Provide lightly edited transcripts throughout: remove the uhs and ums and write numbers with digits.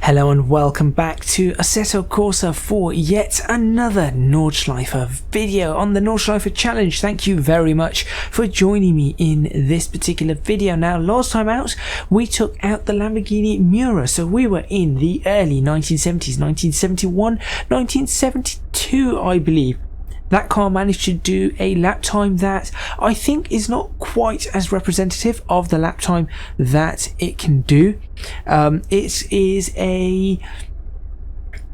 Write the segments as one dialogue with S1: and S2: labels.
S1: Hello and welcome back to Assetto Corsa for yet another Nordschleife video on the Nordschleife challenge. Thank you very much for joining me in this particular video. Now, last time out we took out the Lamborghini Miura, so we were in the early 1970s, 1971, 1972 I believe. That car managed to do a lap time that I think is not quite as representative of the lap time that it can do. It is a...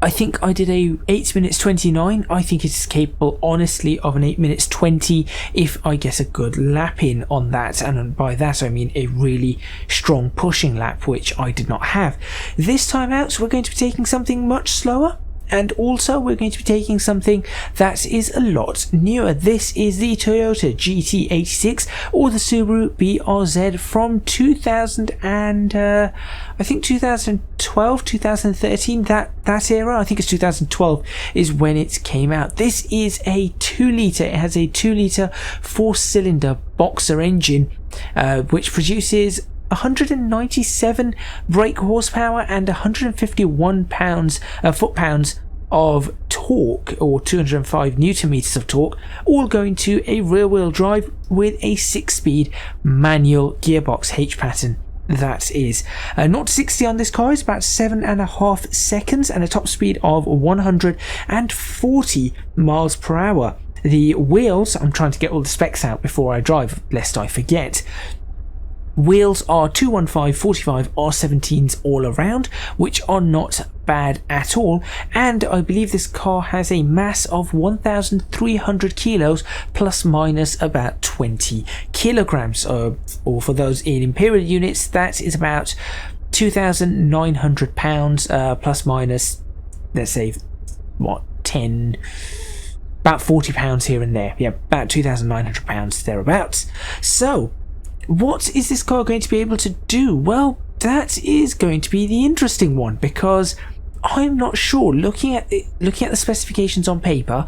S1: I think I did a 8 minutes 29. I think it's capable, honestly, of an 8 minutes 20 if I get a good lap in on that. And by that I mean a really strong pushing lap, which I did not have. This time out we're going to be taking something much slower. And also we're going to be taking something that is a lot newer. This is the Toyota GT86 or the Subaru BRZ from 2000 and I think 2012, 2013, that era. I think it's 2012 is when it came out. This is a 2 litre. It has a 2 litre 4-cylinder boxer engine which produces 197 brake horsepower and 151 foot-pounds of torque, or 205 newton meters of torque, all going to a rear-wheel drive with a 6-speed manual gearbox H pattern. That is 0 to 60 on this car is about 7.5 seconds and a top speed of 140 miles per hour. The wheels, I'm trying to get all the specs out before I drive lest I forget. Wheels are 215 45 R17s all around, which are not bad at all, and I believe this car has a mass of 1,300 kilos plus minus about 20 kilograms, or for those in imperial units that is about 2,900 pounds plus minus, let's say, what, 10, about 40 pounds here and there. Yeah, about 2,900 pounds thereabouts. So what is this car going to be able to do? Well, that is going to be the interesting one, because I'm not sure. Looking at the specifications on paper,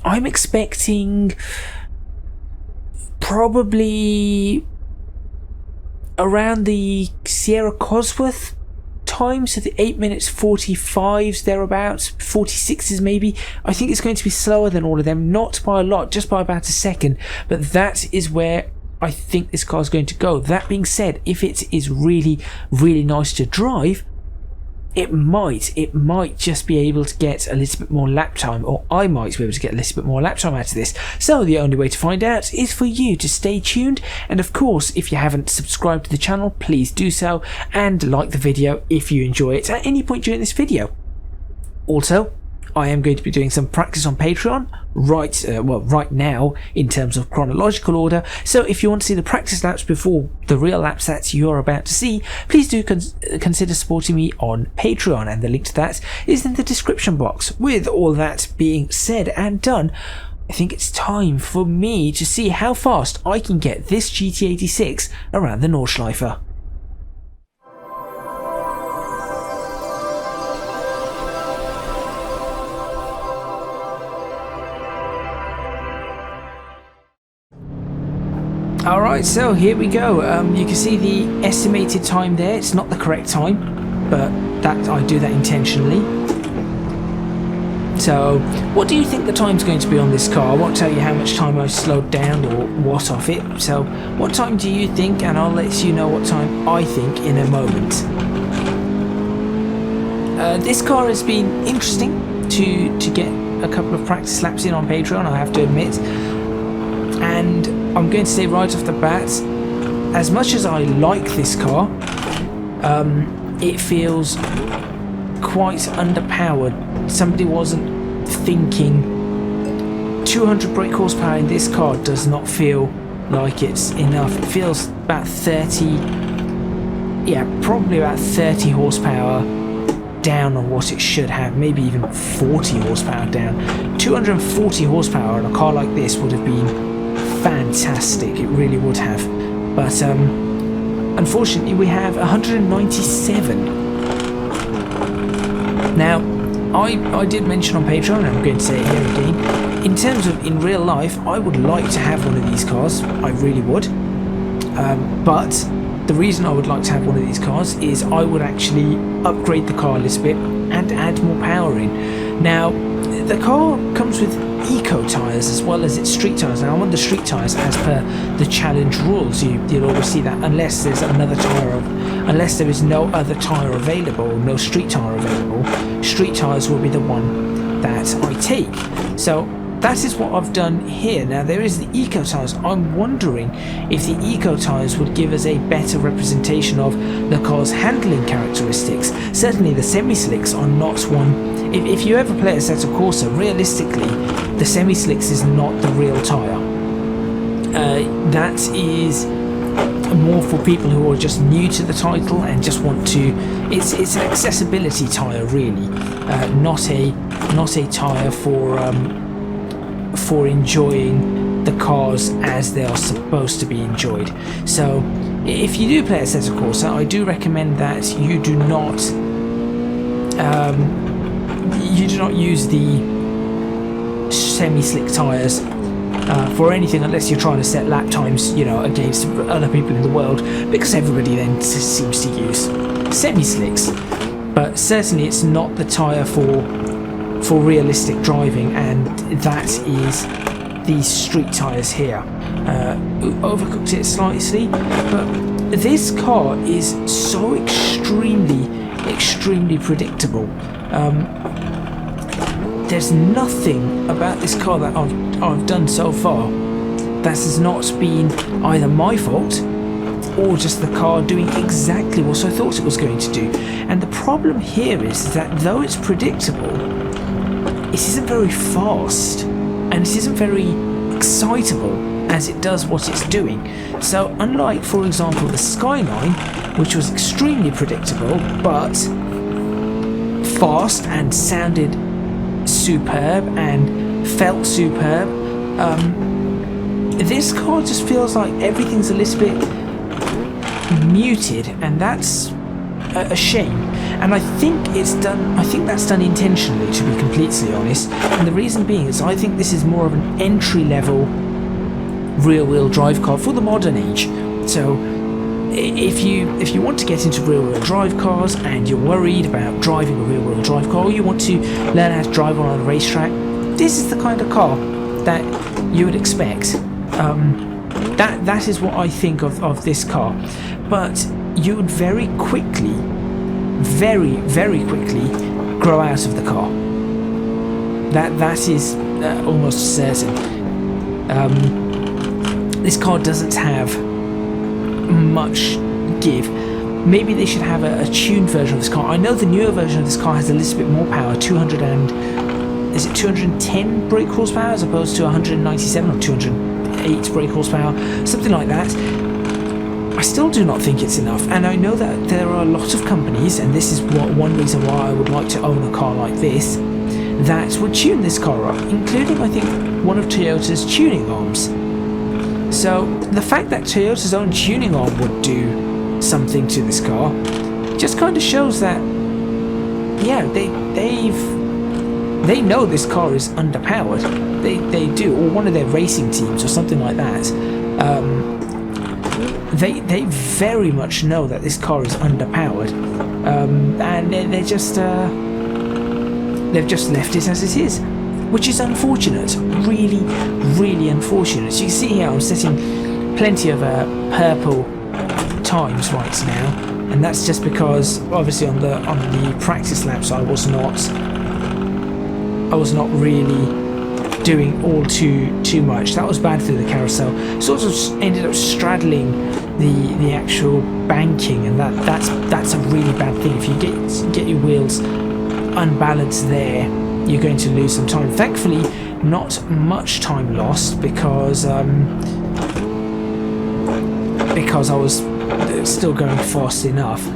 S1: I'm expecting probably around the Sierra Cosworth time, so the 8 minutes 45s thereabouts, 46s maybe. I think it's going to be slower than all of them, not by a lot, just by about a second, but that is where I think this car is going to go. That being said, if it is really, really nice to drive, it might just be able to get a little bit more lap time, or I might be able to get a little bit more lap time out of this. So the only way to find out is for you to stay tuned, and of course, if you haven't subscribed to the channel, please do so, and like the video if you enjoy it at any point during this video. Also, I am going to be doing some practice on Patreon right now in terms of chronological order, so if you want to see the practice laps before the real laps that you're about to see, please do consider supporting me on Patreon, and the link to that is in the description box. With all that being said and done, I think it's time for me to see how fast I can get this GT86 around the Nordschleife. Alright, so here we go. You can see the estimated time there. It's not the correct time, but that I do that intentionally. So, what do you think the time's going to be on this car? I won't tell you how much time I slowed down or what of it. So, what time do you think? And I'll let you know what time I think in a moment. This car has been interesting to get a couple of practice laps in on Patreon, I have to admit. And I'm going to say right off the bat, as much as I like this car, it feels quite underpowered. Somebody wasn't thinking 200 brake horsepower in this car does not feel like it's enough. It feels about 30, yeah, probably about 30 horsepower down on what it should have, maybe even 40 horsepower down. 240 horsepower on a car like this would have been fantastic, it really would have, but unfortunately we have 197. Now, I did mention on Patreon, and I'm going to say it here again, in terms of in real life, I would like to have one of these cars, I really would, but the reason I would like to have one of these cars is I would actually upgrade the car a little bit and add more power in. Now, the car comes with eco tyres as well as its street tyres. Now, I'm on the street tyres as per the challenge rules. You'll always see that unless there's another tyre, unless there is no other tyre available, no street tyre available, street tyres will be the one that I take. So that is what I've done here. Now, there is the eco tyres. I'm wondering if the eco tyres would give us a better representation of the car's handling characteristics. Certainly the semi-slicks are not one. If you ever play Assetto Corsa, realistically the semi-slicks is not the real tyre. That is more for people who are just new to the title and just want to, it's an accessibility tyre really, not a tyre for enjoying the cars as they are supposed to be enjoyed. So if you do play Assetto Corsa, I do recommend that you do not use the semi-slick tyres for anything unless you're trying to set lap times, you know, against other people in the world, because everybody then seems to use semi-slicks. But certainly it's not the tyre for realistic driving, and that is these street tyres here. Overcooked it slightly, but this car is so extremely predictable. There's nothing about this car that I've done so far that has not been either my fault or just the car doing exactly what I thought it was going to do. And the problem here is that though it's predictable, it isn't very fast and it isn't very excitable as it does what it's doing. So unlike, for example, the Skyline, which was extremely predictable but fast and sounded superb and felt superb, this car just feels like everything's a little bit muted, and that's a shame. And I think that's done intentionally, to be completely honest. And the reason being is I think this is more of an entry-level rear-wheel drive car for the modern age. So if you want to get into rear-wheel drive cars and you're worried about driving a rear-wheel drive car, or you want to learn how to drive on a racetrack, this is the kind of car that you would expect. That is what I think of this car. But you would very quickly grow out of the car. That is almost certain. This car doesn't have much give. Maybe they should have a tuned version of this car. I know the newer version of this car has a little bit more power, 210 brake horsepower as opposed to 197 or 208 brake horsepower, something like that. I still do not think it's enough, and I know that there are a lot of companies, and this is one reason why I would like to own a car like this, that would tune this car up, including I think one of Toyota's tuning arms. So the fact that Toyota's own tuning arm would do something to this car just kind of shows that, yeah, they know this car is underpowered. They do, or one of their racing teams or something like that. They very much know that this car is underpowered, and they've just left it as it is, which is unfortunate, really unfortunate. So you can see here I'm setting plenty of purple times right now, and that's just because obviously on the practice laps I was not really doing all too much. That was bad through the carousel. Sort of ended up straddling the actual banking, and that's a really bad thing. If you get your wheels unbalanced there, you're going to lose some time. Thankfully, not much time lost because I was still going fast enough.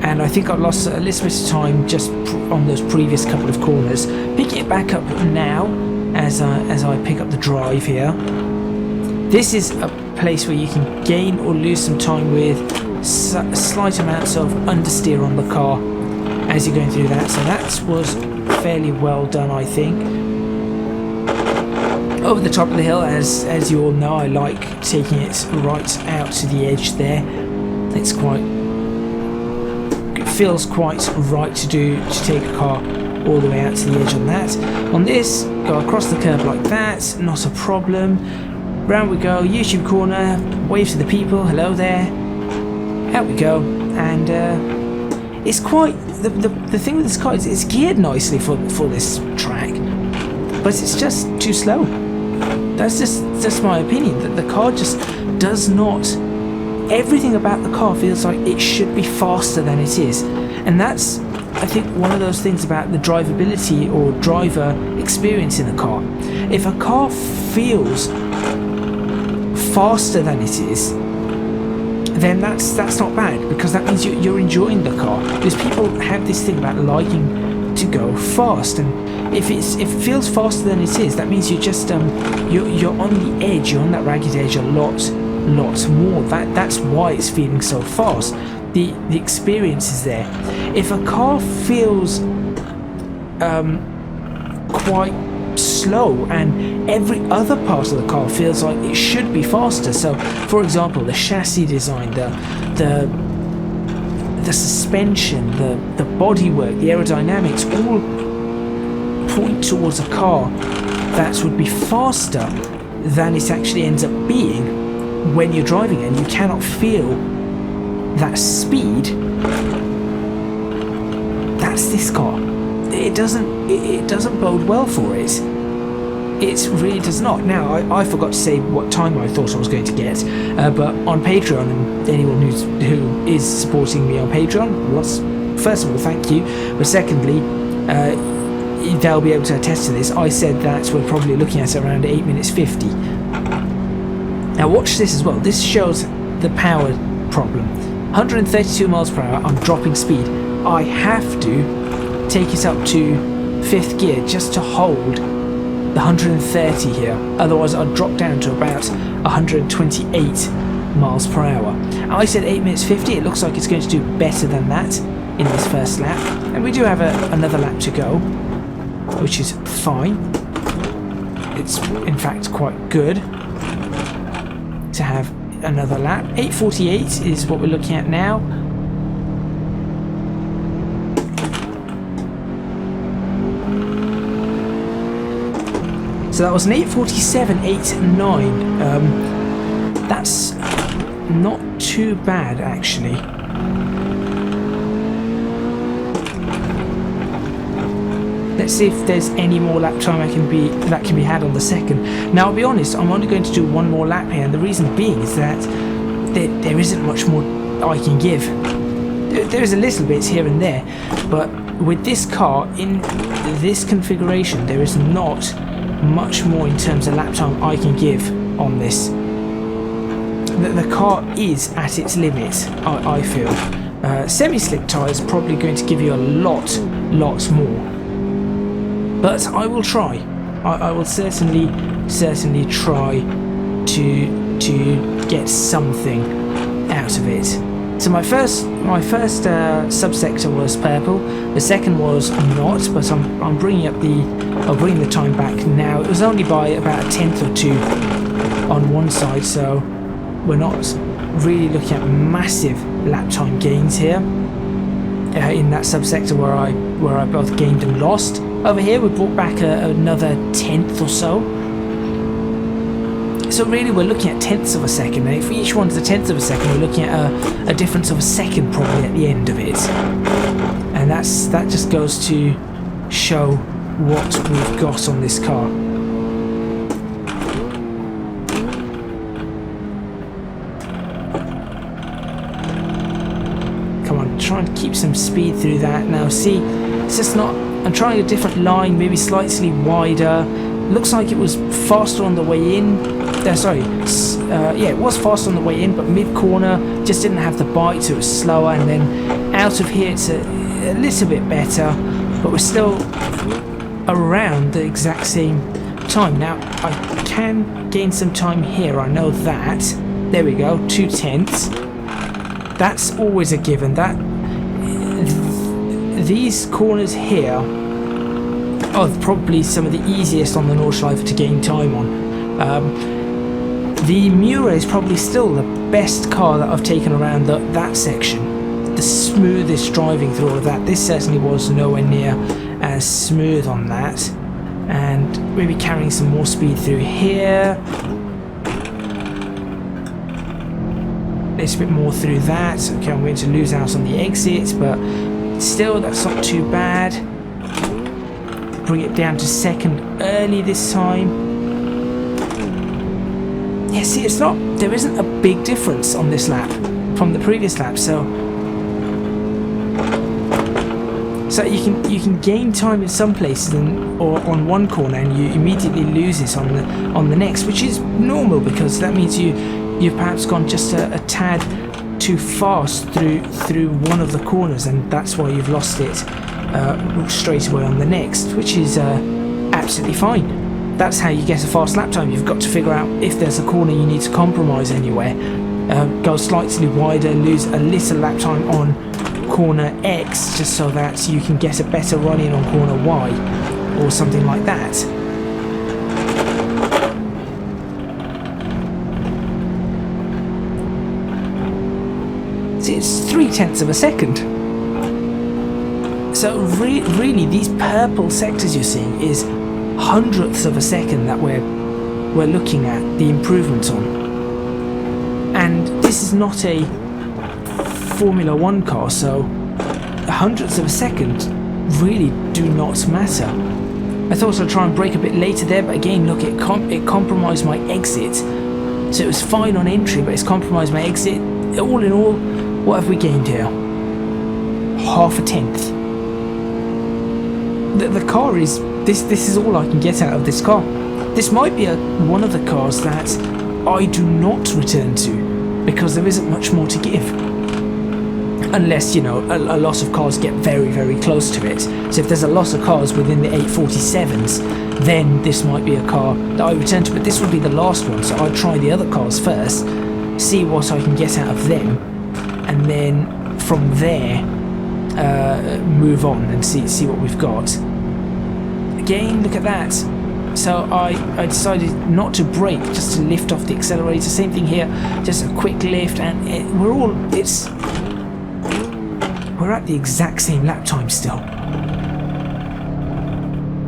S1: And I think I lost a little bit of time just on those previous couple of corners. Picking it back up now as I pick up the drive here. This is a place where you can gain or lose some time with slight amounts of understeer on the car as you're going through that. So that was fairly well done, I think. over the top of the hill. As you all know, I like taking it right out to the edge there. It feels quite right to take a car all the way out to the edge on that. On this, go across the curb like that, not a problem. Round we go, YouTube corner, wave to the people, hello there. Out we go, and it's quite the thing with this car is it's geared nicely for this track, but it's just too slow. That's just my opinion. That the car just does not. Everything about the car feels like it should be faster than it is, and that's, I think, one of those things about the drivability or driver experience in a car. If a car feels faster than it is, then that's not bad, because that means you're enjoying the car. Because people have this thing about liking to go fast, and if it feels faster than it is, that means you're just you're on the edge, you're on that ragged edge a lot more. That's why it's feeling so fast. The experience is there. If a car feels quite slow and every other part of the car feels like it should be faster, so for example the chassis design, the suspension, the bodywork, the aerodynamics all point towards a car that would be faster than it actually ends up being when you're driving it, and you cannot feel that speed. That's this car. It doesn't bode well for it. It really does not. Now, I forgot to say what time I thought I was going to get, but on Patreon, and anyone who is supporting me on Patreon, first of all, thank you, but secondly, they'll be able to attest to this. I said that we're probably looking at around 8 minutes 50. Now watch this as well. This shows the power problem. 132 miles per hour, I'm dropping speed. I have to take it up to 5th gear just to hold the 130 here. Otherwise I'd drop down to about 128 miles per hour. I said 8 minutes 50. It looks like it's going to do better than that in this first lap. And we do have another lap to go, which is fine. It's in fact quite good to have another lap. 8:48 is what we're looking at now. So that was an 8:47.89. That's not too bad actually. Let's see if there's any more lap time that can be had on the second. Now I'll be honest, I'm only going to do one more lap here, and the reason being is that there isn't much more I can give. There is a little bit here and there, but with this car in this configuration, there is not much more in terms of lap time I can give on this. The car is at its limit, I feel. Semi-slick tyres are probably going to give you a lot more. But I will try. I will certainly try to get something out of it. So my first subsector was purple. The second was not, but I'll bring the time back now. It was only by about a tenth or two on one side, so we're not really looking at massive lap time gains here. In that subsector where I both gained and lost. Over here we brought back another tenth or so. So really we're looking at tenths of a second, and if each one's a tenth of a second, we're looking at a difference of a second probably at the end of it. And that just goes to show what we've got on this car. Trying to keep some speed through that. Now see, it's just not, I'm trying a different line, maybe slightly wider. Looks like it was faster on the way in. Yeah, it was faster on the way in, but mid-corner just didn't have the bite, so it was slower, and then out of here it's a little bit better, but we're still around the exact same time. Now I can gain some time here, I know that. There we go, 2/10. That's always a given. These corners here probably some of the easiest on the Nordschleife to gain time on. The Miura is probably still the best car that I've taken around that section. The smoothest driving through all of that. This certainly was nowhere near as smooth on that. And maybe carrying some more speed through here. A little bit more through that. Okay, I'm going to lose out on the exit, but still that's not too bad. Bring it down to second early this time. Yeah, see, there isn't a big difference on this lap from the previous lap, so you can gain time in some places or on one corner, and you immediately lose it on the next, which is normal because that means you've perhaps gone just a tad too fast through one of the corners, and that's why you've lost it straight away on the next, which is absolutely fine. That's how you get a fast lap time. You've got to figure out if there's a corner you need to compromise anywhere. Go slightly wider, lose a little lap time on corner X just so that you can get a better run in on corner Y or something like that. See, it's 0.3 of a second. So really these purple sectors you're seeing is hundredths of a second that we're looking at the improvements on. And this is not a Formula 1 car, so hundredths of a second really do not matter. I thought I'd try and brake a bit later there, but again, look, it compromised my exit. So it was fine on entry, but it's compromised my exit. All in all, what have we gained here? Half a tenth. The car is... This is all I can get out of this car. This might be one of the cars that I do not return to, because there isn't much more to give. Unless, you know, a lot of cars get very, very close to it. So if there's a lot of cars within the 847s, then this might be a car that I return to. But this would be the last one, so I'd try the other cars first, see what I can get out of them, and then from there move on and see what we've got. Again, look at that. So I decided not to brake, just to lift off the accelerator. Same thing here, just a quick lift, and we're at the exact same lap time still.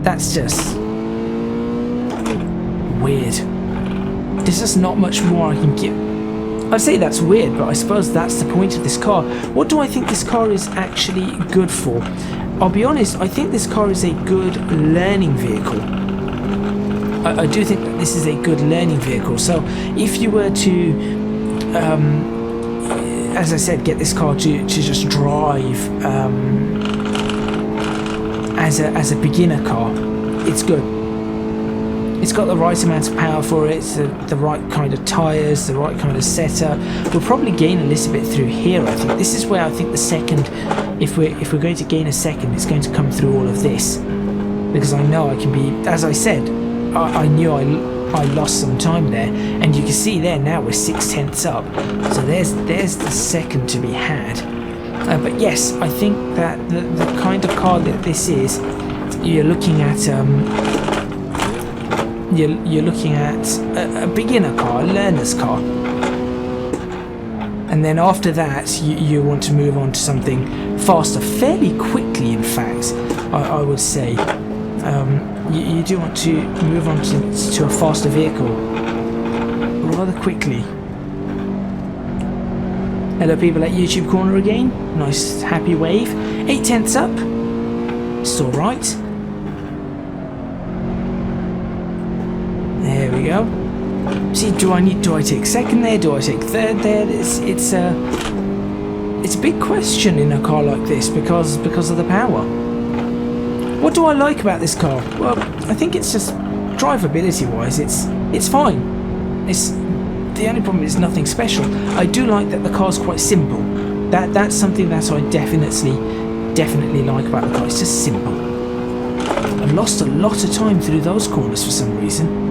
S1: That's just weird. There's just not much more I can give. I'd say that's weird, but I suppose that's the point of this car. What do I think this car is actually good for? I'll be honest, I think this car is a good learning vehicle. I do think that this is a good learning vehicle. So if you were to, as I said, get this car to just drive as a beginner car, it's good. It's got the right amount of power for it, the right kind of tyres, the right kind of setup. We'll probably gain a little bit through here, I think. This is where I think the second, if we're going to gain a second, it's going to come through all of this. Because I know I can be, as I said, I knew I lost some time there. And you can see there now we're 0.6 up. So there's the second to be had. But yes, I think that the kind of car that this is, you're looking at... You're looking at a beginner car, a learner's car, and then after that you want to move on to something faster, fairly quickly in fact, I would say. You do want to move on to a faster vehicle rather quickly. Hello people at YouTube Corner again, nice happy wave, 0.8 up, it's alright. There we go. See, do I take second there? Do I take third there? It's a big question in a car like this because of the power. What do I like about this car? Well, I think it's just drivability wise, it's fine. The only problem is nothing special. I do like that the car's quite simple. That's something that I definitely like about the car. It's just simple. I lost a lot of time through those corners for some reason.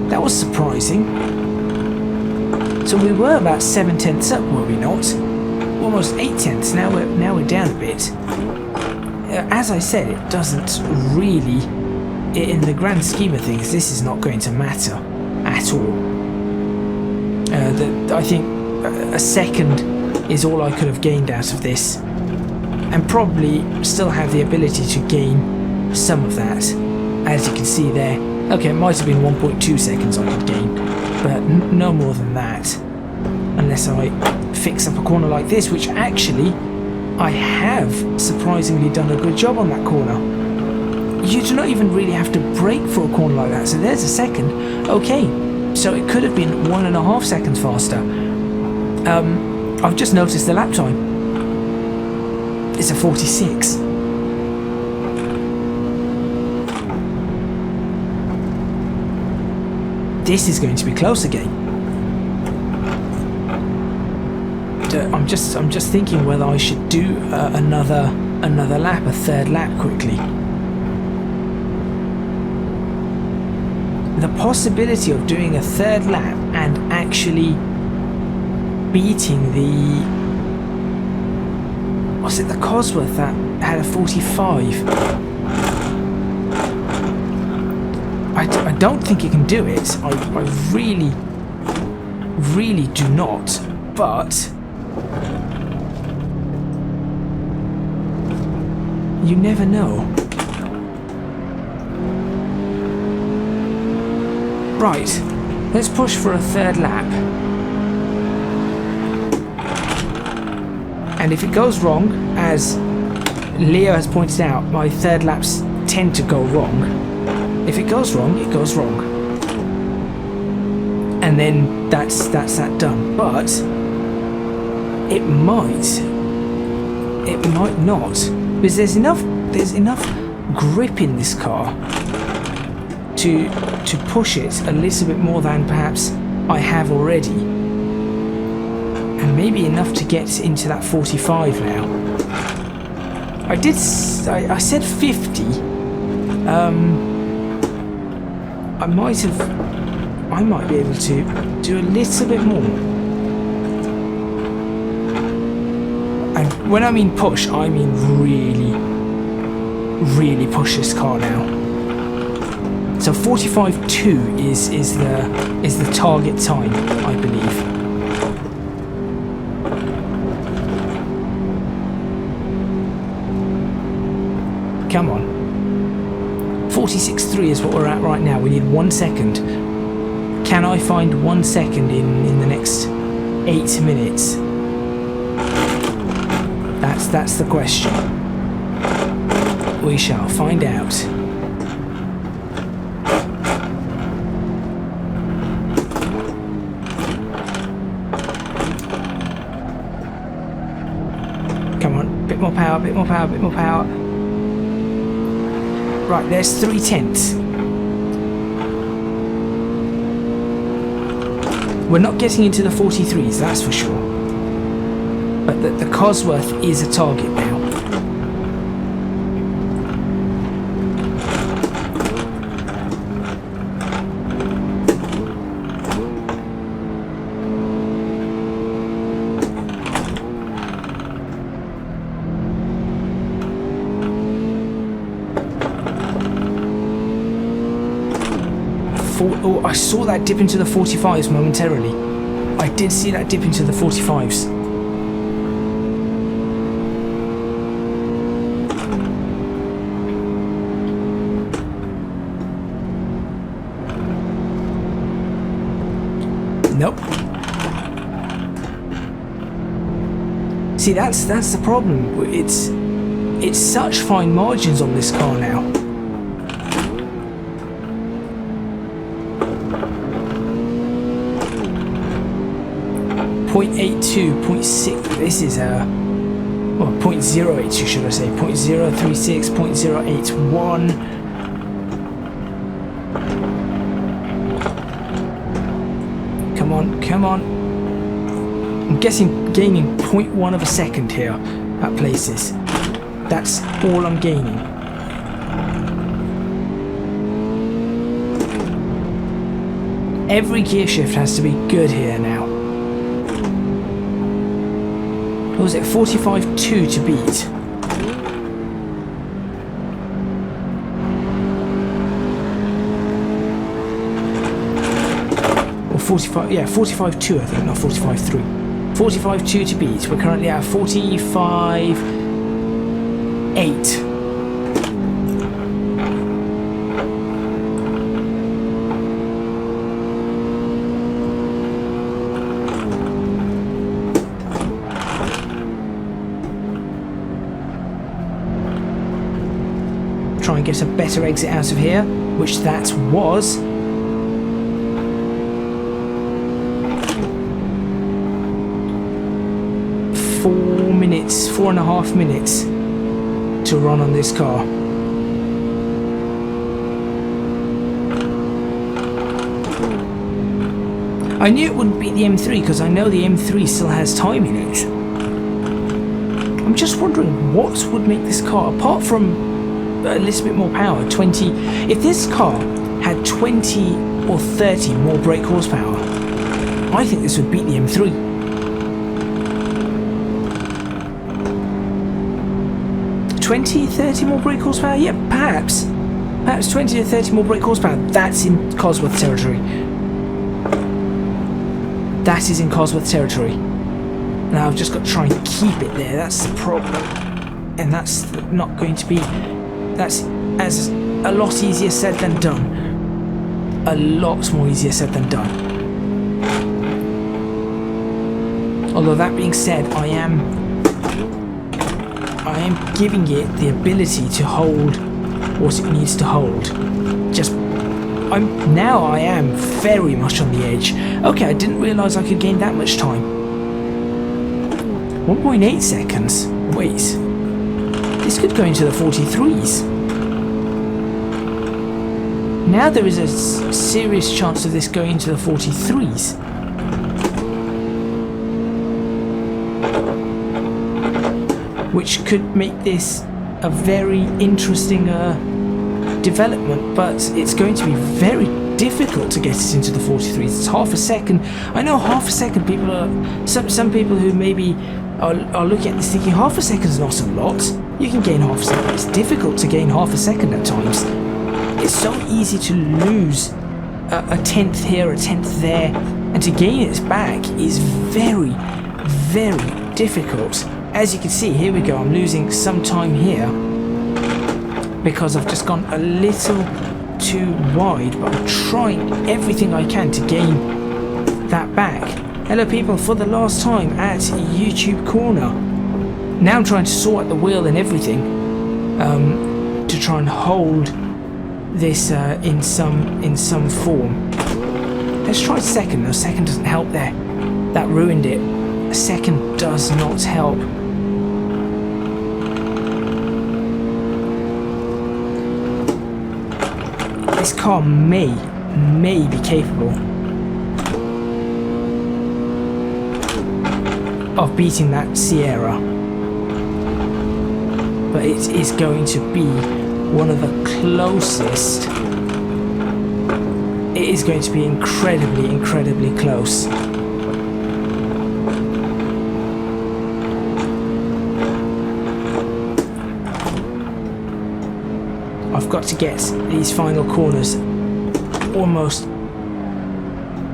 S1: That was surprising. So we were about 0.7 up, were we not? Almost 0.8. Now we're down a bit. as I said, it doesn't really, in the grand scheme of things, this is not going to matter at all. I think a second is all I could have gained out of this, and probably still have the ability to gain some of that, as you can see there. Okay, it might have been 1.2 seconds I could gain, but no more than that, unless I fix up a corner like this, which actually I have surprisingly done a good job on that corner. You do not even really have to brake for a corner like that, so there's a second. Okay, so it could have been 1.5 seconds faster. I've just noticed the lap time. It's a 46. This is going to be close again. I'm just thinking whether I should do another lap, a third lap quickly. The possibility of doing a third lap and actually beating the, was it the Cosworth that had a 45? I don't think you can do it. I really do not. But you never know. Right, let's push for a third lap. And if it goes wrong, as Leo has pointed out, my third laps tend to go wrong. If it goes wrong, it goes wrong. And then that's that done. But it might not. Because there's enough grip in this car to push it a little bit more than perhaps I have already, and maybe enough to get into that 45 now. I said 50. I might be able to do a little bit more. And when I mean push, I mean really push this car now. So 45.2 is the target time, I believe. Come on. 46.3 is what we're at right now. We need 1 second. Can I find 1 second in the next 8 minutes? That's the question. We shall find out. Come on, bit more power, bit more power, bit more power. Right, there's 3/10. We're not getting into the 43s, that's for sure. But the Cosworth is a target now. Oh, I saw that dip into the 45s momentarily. I did see that dip into the 45s. Nope. See, that's the problem. It's such fine margins on this car now. .82, 0.6, this is a, well, 0.082 should I say, 0.036, 0.081. Come on, come on. I'm guessing gaining 0.1 of a second here at places. That's all I'm gaining. Every gear shift has to be good here now. What was it, 45.2 to beat? 45, yeah, 45.2 I think, not 45.3. 45.2 to beat. We're currently at 45.8. Try and get a better exit out of here, which that was. Four and a half minutes to run on this car. I knew it wouldn't beat the M3 because I know the M3 still has time in it. I'm just wondering what would make this car, apart from a little bit more power, 20, if this car had 20 or 30 more brake horsepower, I think this would beat the M3. 20, 30 more brake horsepower? Yeah, perhaps. Perhaps 20 to 30 more brake horsepower. That's in Cosworth territory. That is in Cosworth territory. Now I've just got to try and keep it there. That's the problem. And that's not going to be... That's as a lot easier said than done. A lot more easier said than done. Although that being said, I am giving it the ability to hold what it needs to hold. Now I am very much on the edge. Okay, I didn't realise I could gain that much time. 1.8 seconds. Wait. This could go into the 43s. Now there is a serious chance of this going into the 43s. Which could make this a very interesting development, but it's going to be very difficult to get it into the 43s. It's half a second. I know half a second people are... Some people who maybe are looking at this thinking half a second is not a lot. You can gain half a second. It's difficult to gain half a second at times. It's so easy to lose a tenth here, a tenth there, and to gain it back is very, very difficult. As you can see, here we go, I'm losing some time here because I've just gone a little too wide, but I'm trying everything I can to gain that back. Hello people, for the last time at YouTube Corner. Now I'm trying to sort out the wheel and everything to try and hold this in some form. Let's try second. No, second doesn't help there. That ruined it. A second does not help. This car may be capable of beating that Sierra, but it is going to be one of the closest. It is going to be incredibly, incredibly close. I've got to get these final corners almost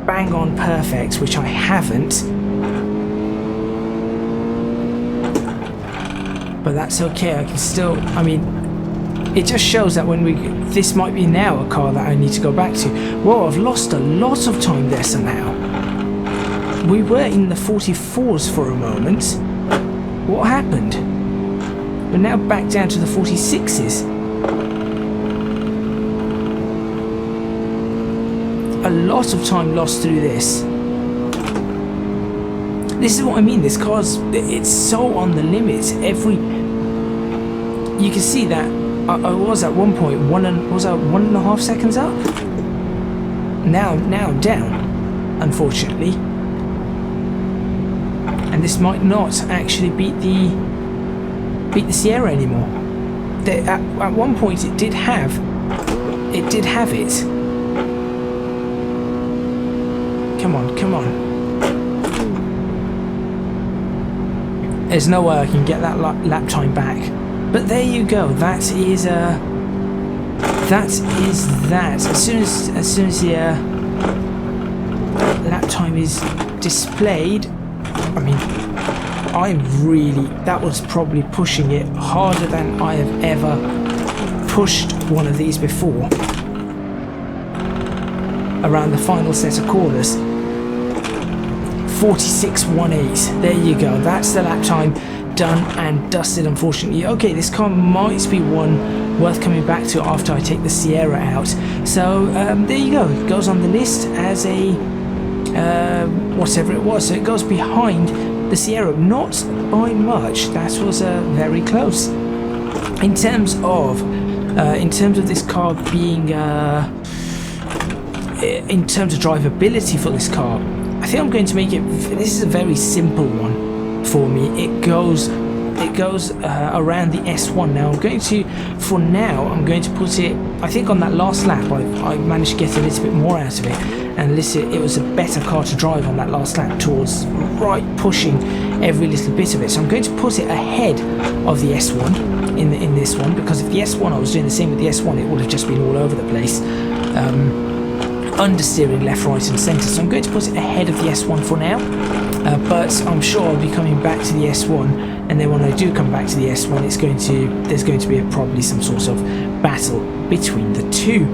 S1: bang on perfect, which I haven't. But that's okay, I can still, I mean, it just shows that this might be now a car that I need to go back to. Whoa, I've lost a lot of time there somehow. We were in the 44s for a moment. What happened? We're now back down to the 46s. A lot of time lost through this. This is what I mean, this car's, it's so on the limit. You can see that I was at one point, was I 1.5 seconds up? Now I'm down, unfortunately. And this might not actually beat the Sierra anymore. At one point it did have it. Come on. There's no way I can get that lap time back. But there you go. That is that. As soon as lap time is displayed, I mean, that was probably pushing it harder than I have ever pushed one of these before. Around the final set of corners. 46.18. There you go. That's the lap time done and dusted, unfortunately. Okay, this car might be one worth coming back to after I take the Sierra out. So there you go. It goes on the list as a whatever it was. So it goes behind the Sierra, not by much. That was very close. In terms of this car being in terms of drivability for this car, I think I'm going to make it. This is a very simple one for me. It goes around the S1. Now I'm going to put it, I think on that last lap I managed to get a little bit more out of it, and listen, it was a better car to drive on that last lap, towards right pushing every little bit of it. So I'm going to put it ahead of the S1 in this one, because if the S1 I was doing the same with the S1, it would have just been all over the place. Understeering left, right and centre. So I'm going to put it ahead of the S1 for now, but I'm sure I'll be coming back to the S1, and then when I do come back to the S1, there's going to be probably some sort of battle between the two.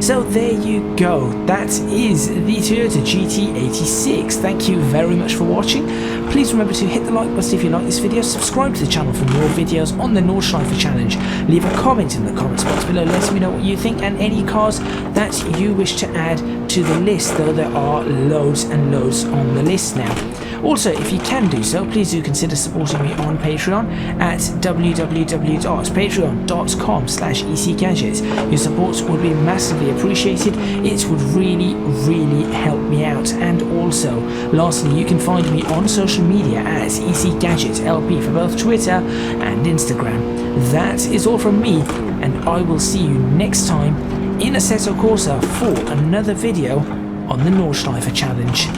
S1: So there you go, that is the Toyota GT86. Thank you very much for watching. Please remember to hit the like button if you like this video, subscribe to the channel for more videos on the Nordschleife challenge, leave a comment in the comments box below letting me know what you think, and any cars that you wish to add to the list, though there are loads and loads on the list now. Also, if you can do so, please do consider supporting me on Patreon at www.patreon.com/ECGadget. Your support would be massively appreciated. It would really, really help me out. And also, lastly, you can find me on social media at ECGadget LP for both Twitter and Instagram. That is all from me, and I will see you next time in Assetto Corsa for another video on the Nordschleife challenge.